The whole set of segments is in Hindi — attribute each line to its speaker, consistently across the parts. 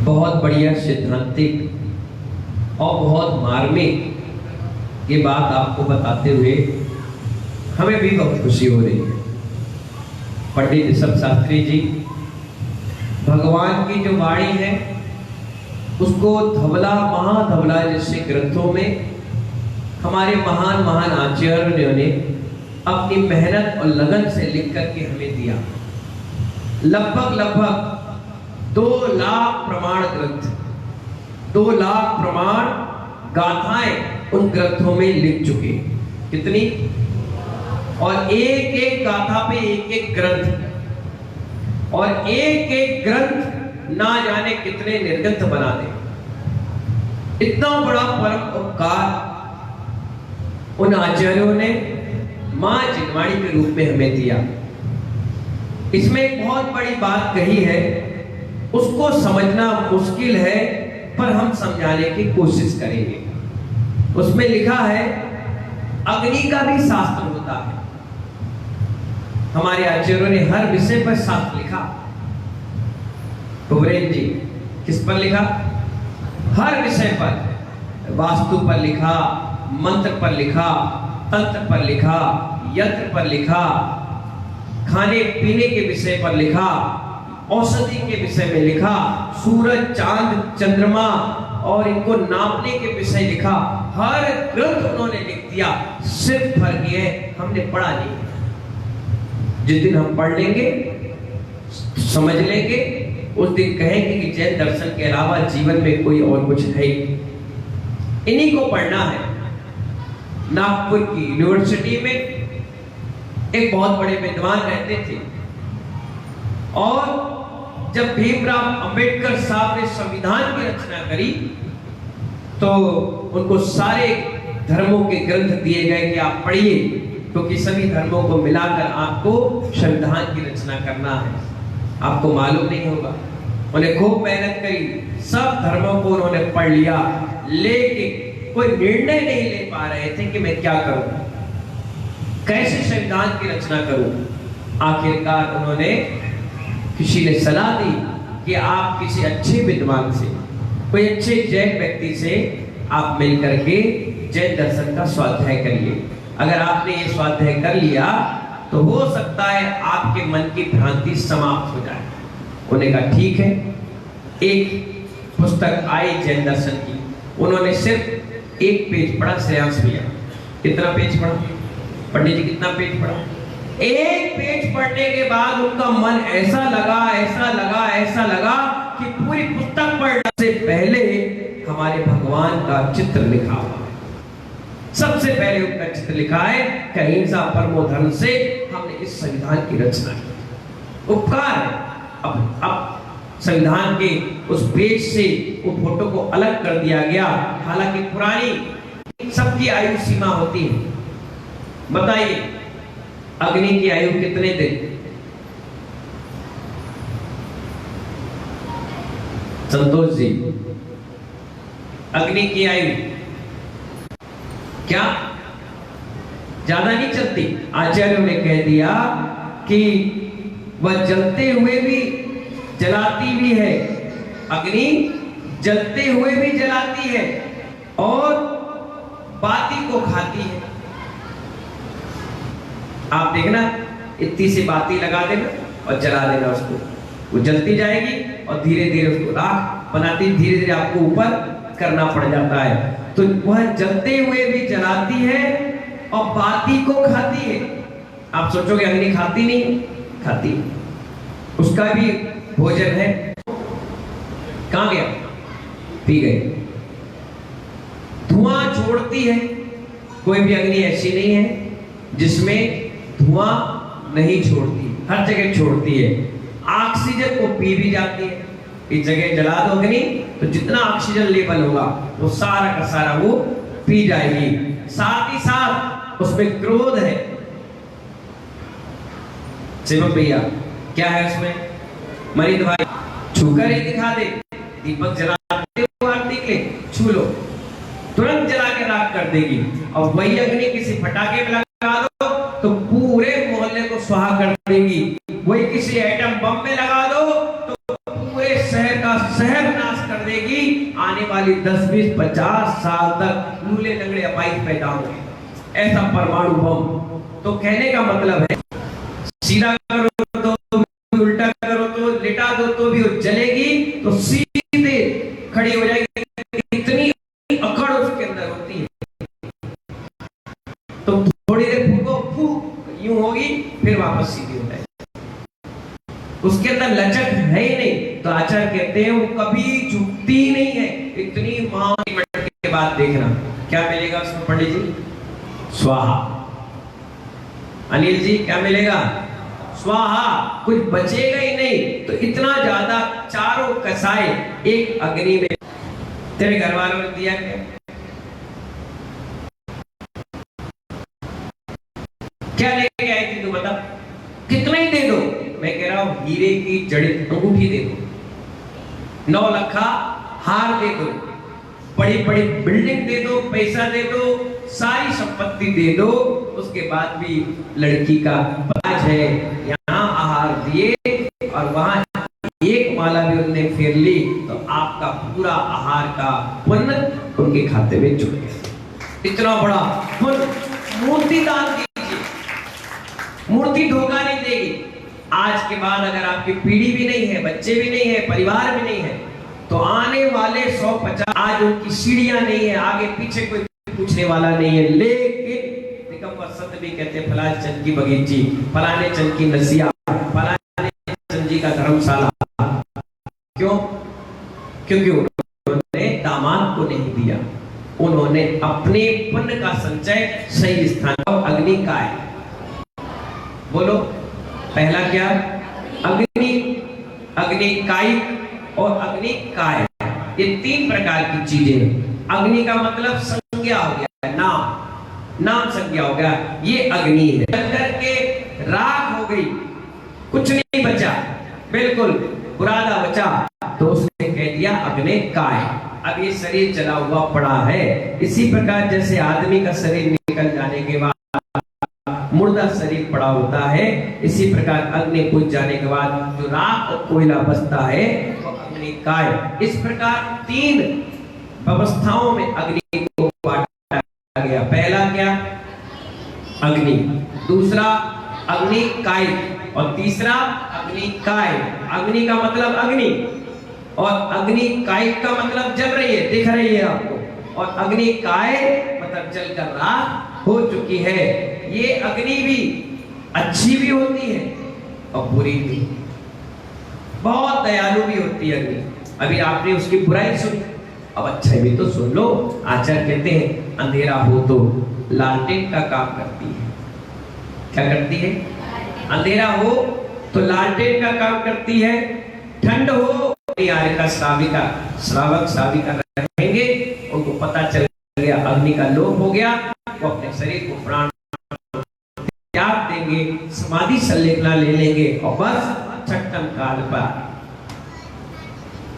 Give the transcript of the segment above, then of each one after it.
Speaker 1: बहुत बढ़िया सिद्धांतिक और बहुत मार्मिक ये बात आपको बताते हुए हमें भी बहुत खुशी हो रही है। पंडित ऋषभ शास्त्री जी भगवान की जो वाणी है उसको धवला महाधवला जैसे ग्रंथों में हमारे महान महान आचार्यों ने अपनी मेहनत और लगन से लिख करके हमें दिया। लगभग 2 लाख प्रमाण ग्रंथ, 2 लाख प्रमाण गाथाएं उन ग्रंथों में लिख चुके। कितनी? और एक एक गाथा पे एक एक ग्रंथ, और एक एक ग्रंथ ना जाने कितने निर्ग्रंथ बना दे। इतना बड़ा परम उपकार उन आचार्यों ने मां जिनवाणी के रूप में हमें दिया। इसमें एक बहुत बड़ी बात कही है, उसको समझना मुश्किल है पर हम समझाने की कोशिश करेंगे। उसमें लिखा है अग्नि का भी शास्त्र होता है। हमारे आचार्यों ने हर विषय पर शास्त्र लिखा। कुबरेन जी किस पर लिखा? हर विषय पर, वास्तु पर लिखा, मंत्र पर लिखा, तंत्र पर लिखा, यंत्र पर लिखा, खाने पीने के विषय पर लिखा, औषधि के विषय में लिखा, सूरज चांद चंद्रमा और इनको नापने के विषय लिखा। हर ग्रंथ उन्होंने लिख दिया। सिर्फ फर्क ये है हमने पढ़ा नहीं। जिस दिन हम पढ़ लेंगे, समझ लेंगे, उस दिन कहेंगे कि जैन दर्शन के अलावा जीवन में कोई और कुछ है। इन्हीं को पढ़ना है। नागपुर की यूनिवर्सिटी में एक बहुत बड़े विद्वान रहते थे, और जब भीमराव अंबेडकर साहब ने संविधान की रचना करी तो उनको सारे धर्मों के ग्रंथ दिए गए कि आप पढ़िए, क्योंकि सभी धर्मों को मिलाकर आपको संविधान की रचना करना है। आपको मालूम नहीं होगा, उन्हें खूब मेहनत करी, सब धर्मों को उन्होंने पढ़ लिया, लेकिन कोई निर्णय नहीं ले पा रहे थे कि मैं क्या करूं, कैसे संविधान की रचना करूं। आखिरकार उन्होंने, किसी ने सलाह दी कि आप किसी अच्छे विद्वान से, कोई अच्छे जैन व्यक्ति से आप मिलकर के जैन दर्शन का स्वाध्याय करिए। अगर आपने ये स्वाध्याय कर लिया तो हो सकता है आपके मन की भ्रांति समाप्त हो जाए। उन्होंने कहा ठीक है। एक पुस्तक आई जैन दर्शन की, उन्होंने सिर्फ 1 पेज पढ़ा। श्रेयांश भैया कितना पेज पढ़ा? पंडित जी कितना पेज पढ़ा? 1 पेज पढ़ने के बाद उनका मन ऐसा लगा कि पूरी पुस्तक पढ़ने से पहले हमारे भगवान का चित्र लिखा हुआ है। सबसे पहले उनका चित्र लिखा है कि अहिंसा परमो धर्म से हमने इस संविधान की रचना की। उपकार है। अब संविधान के उस पेज से वो फोटो को अलग कर दिया गया। हालांकि पुरानी सबकी आयु सीमा होती है। बताइए अग्नि की आयु कितने दिन? संतोष जी, अग्नि की आयु क्या ज्यादा नहीं चलती? आचार्यों ने कह दिया कि वह जलते हुए भी जलाती भी है। अग्नि जलते हुए भी जलाती है और बाती को खाती है। आप देखना, इतनी सी बाती लगा देना और जला देना उसको, वो जलती जाएगी और धीरे धीरे उसको राख बनाती, धीरे धीरे आपको ऊपर करना पड़ जाता है। तो वह जलते हुए भी जलाती है और बाती को खाती है। आप सोचोगे अग्नि खाती नहीं? खाती, उसका भी भोजन है। कहां गया? पी गई। धुआं छोड़ती है। कोई भी अग्नि ऐसी नहीं है जिसमें धुआं नहीं छोड़ती, हर जगह छोड़ती है। ऑक्सीजन को पी भी जाती है। इस जगह जला दो अग्नि तो जितना ऑक्सीजन लेवल होगा वो सारा का सारा वो पी जाएगी। साथ ही साथ उसमें क्रोध है। शिवम भैया क्या है उसमें? मरीद भाई छूकर ही दिखा दे। दीपक जलाते हो आरती के लिए, छू लो, तुरंत जला के राख कर देगी। और वही अग्नि किसी फटाके में लगा दो तो पूरे मोहल्ले को स्वाहा कर देगी। वही किसी एटम बम में लगा दो तो पूरे शहर का शहर नाश आने वाली 10, 20, 50 साल तक लूले लंगड़े अपाहिज पैदा होंगे, ऐसा परमाणु बम। तो कहने का मतलब है सीधा करो तो भी, उल्टा करो तो, लिटा दो तो भी वो जलेगी, तो सीधे खड़ी हो जाएगी। इतनी अकड़ उसके अंदर होती है। तो थोड़ी देर फूको, फूक यूं होगी, फिर वापस सीधी हो जाएगी। उसके अंदर लचक है ही नहीं। तो आचार्य कहते हैं वो कभी झुकती ही नहीं है। इतनी मिनट के बाद देखना क्या मिलेगा उसमें पंडित जी, स्वाहा। अनिल जी क्या मिलेगा, स्वाहा, कुछ बचेगा ही नहीं। तो इतना ज्यादा चारों कसाए एक अग्नि में। तेरे घर वालों ने दिया क्या, क्या लेके आई थी तू बता, कितना ही दे दो। मैं कह रहा हूं हीरे की जड़ित अंगूठी दे दो, 9 लाख हार दे दो, बड़ी बड़ी बिल्डिंग दे दो, पैसा दे दो, सारी संपत्ति दे दो, उसके बाद भी लड़की का बाज है। यहाँ आहार दिए और वहां एक माला भी उन्होंने फेर ली, तो आपका पूरा आहार का पुण्य उनके खाते में जुड़ गया। इतना बड़ा पुण्य। मूर्ति दान दीजिए, मूर्ति धोखा नहीं देगी। आज के बाद अगर आपकी पीढ़ी भी नहीं है, बच्चे भी नहीं है, परिवार भी नहीं है, तो आने वाले 150, आज उनकी सीढ़ियां नहीं है, आगे पीछे कोई पूछने वाला नहीं है। लेकिन निकम्मा सत्य भी कहते हैं, फलाने चंद की बगीची, फलाने चंद की नसिया, फलाने चंद जी का धर्मशाला। क्यों? क्योंकि उन्होंने दामाद को नहीं दिया, उन्होंने अपने पुण्य का संचय सही स्थान पर। अग्नि काय, बोलो पहला क्या, अग्नि, अग्नि काय और अग्नि काय, ये 3 प्रकार की चीजें। अग्नि का मतलब संज्ञा हो गया, नाम, नाम संज्ञा हो गया, ये अग्नि है। करके राख हो गई, कुछ नहीं बचा, बिल्कुल बुरादा बचा, तो उसने कह दिया अग्नि काय। अब ये शरीर जला हुआ पड़ा है। इसी प्रकार जैसे आदमी का शरीर निकल जाने के बाद मुर्दा शरीर पड़ा होता है, इसी प्रकार अग्नि बुझ जाने के बाद जो राख और कोयला बचता है तो अग्नि काय। इस प्रकार 3 व्यवस्थाओं में अग्नि को बांटा गया। पहला क्या, अग्नि, दूसरा अग्नि काय और तीसरा अग्नि काय। अग्नि का मतलब अग्नि और अग्नि काय का मतलब जल रही है, दिख रही है आपको, और अग्नि काय मतलब जलकर राख हो चुकी है। ये अग्नि भी अच्छी भी होती है और बुरी भी, बहुत दयालु भी होती है अग्नि। अभी आपने उसकी बुराई सुनी, अब अच्छा भी तो सुन लो। आचार्य कहते हैं अंधेरा हो तो लालटेन का काम करती है। क्या करती है? अंधेरा हो तो लालटेन का काम करती है। ठंड हो, का श्रावक श्राविका रहेंगे, उनको पता चल गया अग्नि का लोप हो गया, वो अपने शरीर को प्राण त्याग देंगे, समाधि संलेपना ले लेंगे और बस छठम काल पर।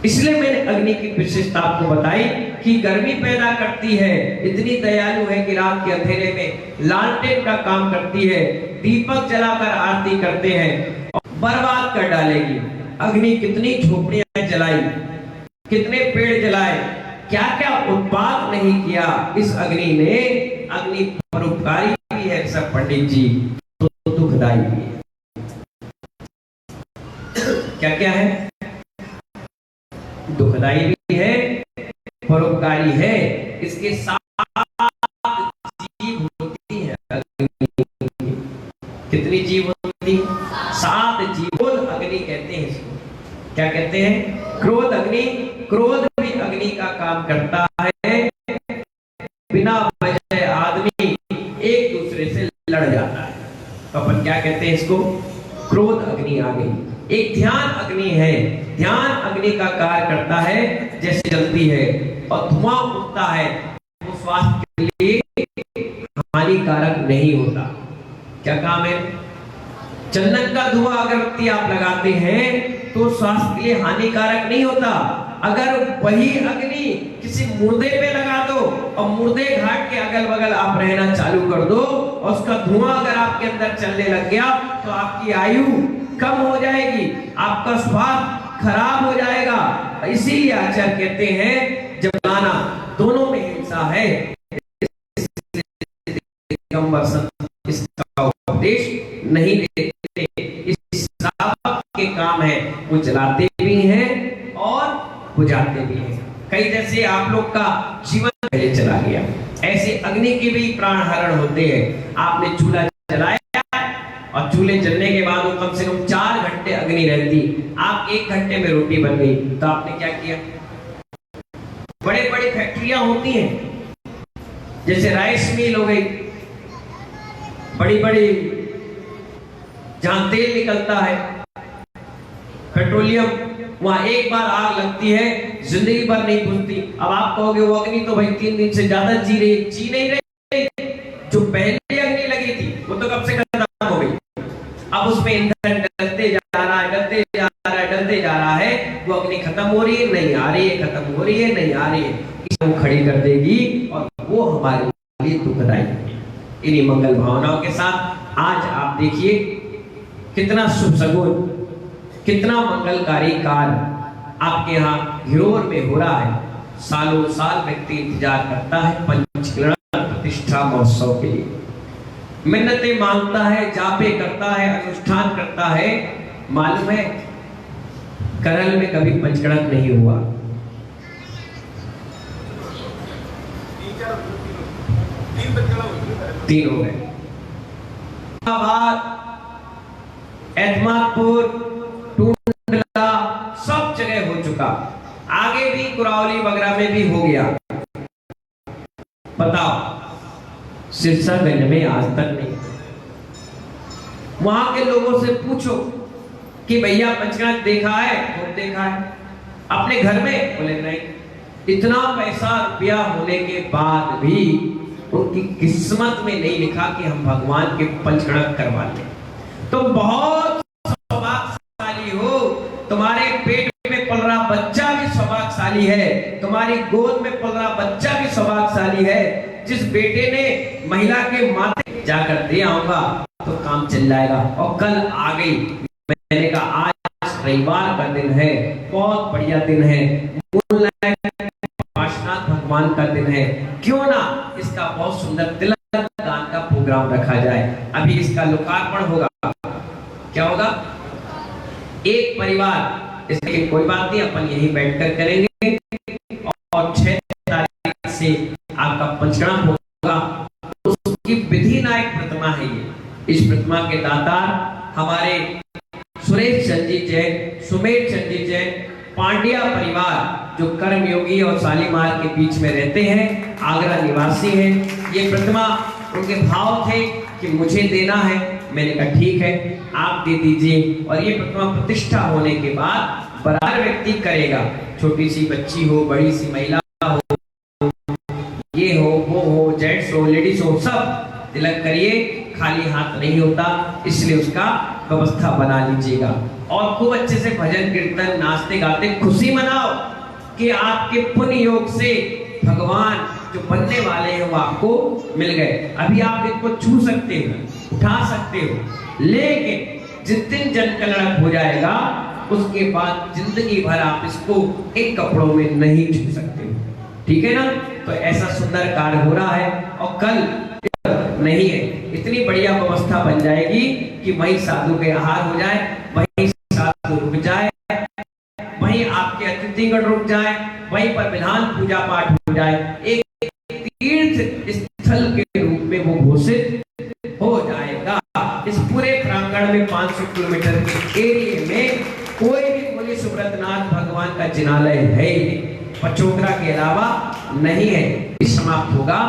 Speaker 1: इसलिए मैंने अग्नि की विशेषता आपको बताई कि गर्मी पैदा करती है, इतनी दयालु है कि रात के अंधेरे में लालटेन का काम करती है, दीपक जलाकर आरती करते हैं और बर्बाद कर डालेगी। अग्नि कितनी झोपड़ियां जलाई, कितने पेड़ जलाए, क्या क्या उत्पाद नहीं किया इस अग्नि ने। अग्नि परोपकारी भी है सब पंडित जी, तो दुखदाई भी है। क्या क्या है? दुखदाई भी है, परोपकारी है। इसके 7 जीव होती है अग्नि। कितनी जीव होती है? 7 जीव। अग्नि कहते हैं इसको, क्या कहते हैं? क्रोध अग्नि। क्रोध भी अग्नि का काम करता है। बिना वजह आदमी एक दूसरे से लड़ जाता है, तो अपन क्या कहते हैं इसको? क्रोध अग्नि आ गई। एक ध्यान अग्नि है। ध्यान अग्नि का कार्य करता है, जैसे जलती है और धुआं उठता है, वो स्वास्थ्य के लिए हानिकारक नहीं होता। क्या काम है? चंदन का धुआं अगरबत्ती आप लगाते हैं तो स्वास्थ्य के लिए हानिकारक नहीं होता। अगर वही अग्नि किसी मुर्दे पे लगा दो और मुर्दे घाट के अगल बगल आप रहना चालू कर दो और उसका धुआं अगर आपके अंदर चलने लग गया तो आपकी आयु कम हो जाएगी, आपका स्वास्थ्य खराब हो जाएगा। इसीलिए आचार्य कहते हैं जब लाना दोनों में हिंसा है, दिगंबर संत इसका उपदेश नहीं देते। इस श्रावक के काम है वो जलाते भी हैं और बुझाते भी हैं। कई जैसे आप लोग का जीवन पहले चला गया, ऐसे अग्नि के भी प्राण हरण होते हैं। आपने चूल्हा जलाया और चूल्हे जलने के बाद वो कम से कम 4 घंटे अग्नि रहती, आप 1 घंटे में रोटी बन गई, तो आपने क्या किया? बड़े बड़ी फैक्ट्रियां होती हैं, जैसे राइस मिल हो गई, बड़ी बड़ी जहां तेल निकलता है पेट्रोलियम, वहां एक बार आग लगती है जिंदगी भर नहीं बुझती। अब आप कहोगे वो अग्नि तो भाई 3 दिन से ज्यादा जी नहीं रही, जो पहले अग्नि लगी थी वो तो कब से खत्म हो गई। अब उसमें ईंधन डलते जा रहा है, डलते जा रहा है, डलते जा रहा है, वो अग्नि खत्म हो रही है, नहीं आ रही है, खत्म हो रही है, नहीं आ रही है, इसको खड़ी कर देगी और वो हमारे लिए दुखदायी है। इन्हीं मंगल भावनाओं के साथ आज आप देखिए कितना शुभ सगुन, कितना मंगलकारी कार्य आपके यहाँ हिरोर में हो रहा है। सालों साल व्यक्ति इंतजार करता है पंचकरण प्रतिष्ठा महोत्सव के लिए, मिन्नतें मांगता है, जापे करता है, अनुष्ठान करता है। मालूम है करल में कभी पंचकड़क नहीं हुआ। तीन हो गए, एतमादपुर, टूंडला, सब जगह हो चुका, आगे भी कुरावली वगैरह में भी हो गया। बताओ सिरसागंज में आज तक नहीं। वहां के लोगों से पूछो कि भैया पंचकड़क देखा है? तो देखा है। अपने घर में? बोले नहीं। इतना पैसा रुपया होने के बाद भी उनकी किस्मत में नहीं लिखा कि हम भगवान के पंचकड़क करवा लें। तुम बहुत सौभाग्यशाली हो, तुम्हारे पेट में पल रहा बच्चा भी सौभाग्यशाली है, तुम्हारी गोद में पल रहा बच्चा भी सौभाग्यशाली है। जिस बेटे ने महिला के माथे जाकर दे आऊंगा तो काम चल जाएगा। और कल आ गई, मैंने कहा आज रविवार का दिन है, बहुत बढ़िया दिन है, भगवान का दिन है, क्यों ना इसका बहुत सुंदर तिलक दान का प्रोग्राम रखा जाए। अभी इसका लोकार्पण होगा। क्या होगा? एक परिवार, इसलिए कोई बात नहीं, अपन यही बैठकर करेंगे। और 6 तारीख से आपका पंचकड़क होगा। उसकी विधि नायक प्रतिमा है ये। इस प्रतिमा के दातार हमारे सुरेश चंद जी जैन, सुमेर चंद जी जैन, पांड्या परिवार जो कर्मयोगी और शालीमार के बीच में रहते हैं, आगरा निवासी हैं। ये प्रतिमा उनके भाव थे कि मुझे देना है, मैंने कहा ठीक है आप दे दीजिए। और ये प्रतिमा प्रतिष्ठा होने के बाद बराबर व्यक्ति करेगा, छोटी सी बच्ची हो, बड़ी सी महिला हो, ये हो, वो हो, जेंट्स हो, लेडीज हो, सब तिलक करिए, खाली हाथ नहीं होता, इसलिए उसका व्यवस्था बना लीजिएगा। और खूब अच्छे से भजन कीर्तन नाचते गाते खुशी मनाओ कि आपके पुण्य योग से भगवान जो बनने वाले हैं वो आपको मिल गए। अभी आप इनको छू सकते हो, उठा सकते हो, लेकिन जिस दिन जन कल्याण हो जाएगा उसके बाद जिंदगी भर आप इसको एक कपड़ों में नहीं छू सकते हो। ठीक है ना? तो ऐसा सुंदर कार्य हो रहा है। और कल नहीं है, इतनी बढ़िया व्यवस्था बन जाएगी कि वहीं साधु के आहार हो जाए, वहीं साधु रुक जाए, वहीं आपके अतिथिगण रुक जाए, वहीं पर विधान पूजा पाठ हो जाए, एक तीर्थ स्थल के रूप में वो घोषित हो जाएगा। इस पूरे प्रांगण में 500 किलोमीटर के एरिया में कोई भी बोले सुब्रतनाथ भगवान का जिनालय है ही नहीं, पचोकरा के अलावा नहीं है। समाप्त होगा,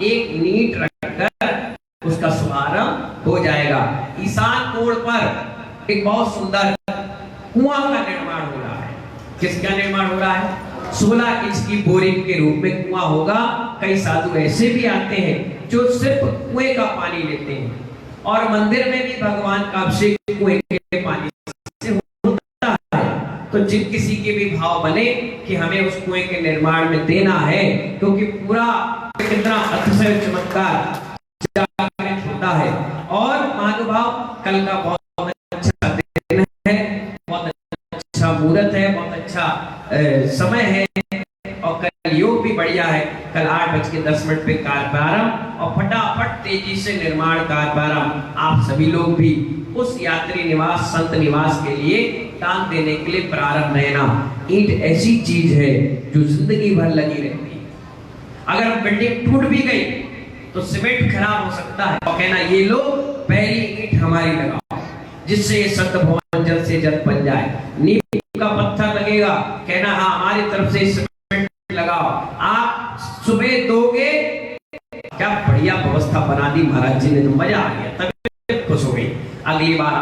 Speaker 1: एक नींट रखकर उसका शुभारंभ हो जाएगा। ईशान कोण पर एक बहुत सुंदर कुआं का निर्माण हो रहा है। किसका निर्माण हो रहा है? 16 इंच की बोरिंग के रूप में कुआं होगा। कई साधु ऐसे भी आते हैं जो सिर्फ कुएं का पानी लेते हैं, और मंदिर में भी भगवान का अभिषेक कुएं के पानी से होता है। तो जिन किसी के भी भाव बने कि हमें उस कुएं के निर्माण में देना है, क्योंकि पूरा कितना अतिशय चमत्कार जागृत होता है। और महानुभाव कल का बहुत अच्छा दिन है, बहुत अच्छा मुहूर्त है, बहुत अच्छा सा समय है और कल योग भी बढ़िया है। कल 8:10 पे कार्य प्रारंभ और फटाफट तेजी से निर्माण कार्य प्रारंभ। आप सभी लोग भी उस यात्री निवास संत निवास के लिए दान देने के लिए प्रारंभ रहना। ईंट ऐसी चीज है जो जिंदगी भर लगी रहती है। अगर बिल्डिंग टूट भी गई तो सीमेंट खराब हो सकता है और कहना ये लो पहली ईंट हमारी लगाओ, जिससे ये संत भवन जल्द से जल्द बन जाए। नींव का पत्थर लगेगा, कहना हाँ हमारी तरफ से सीमेंट लगाओ। आप सुबह दोगे, क्या बढ़िया व्यवस्था बना दी महाराज जी ने, तो मजा आ गया, तब खुश हो गई। अगली बार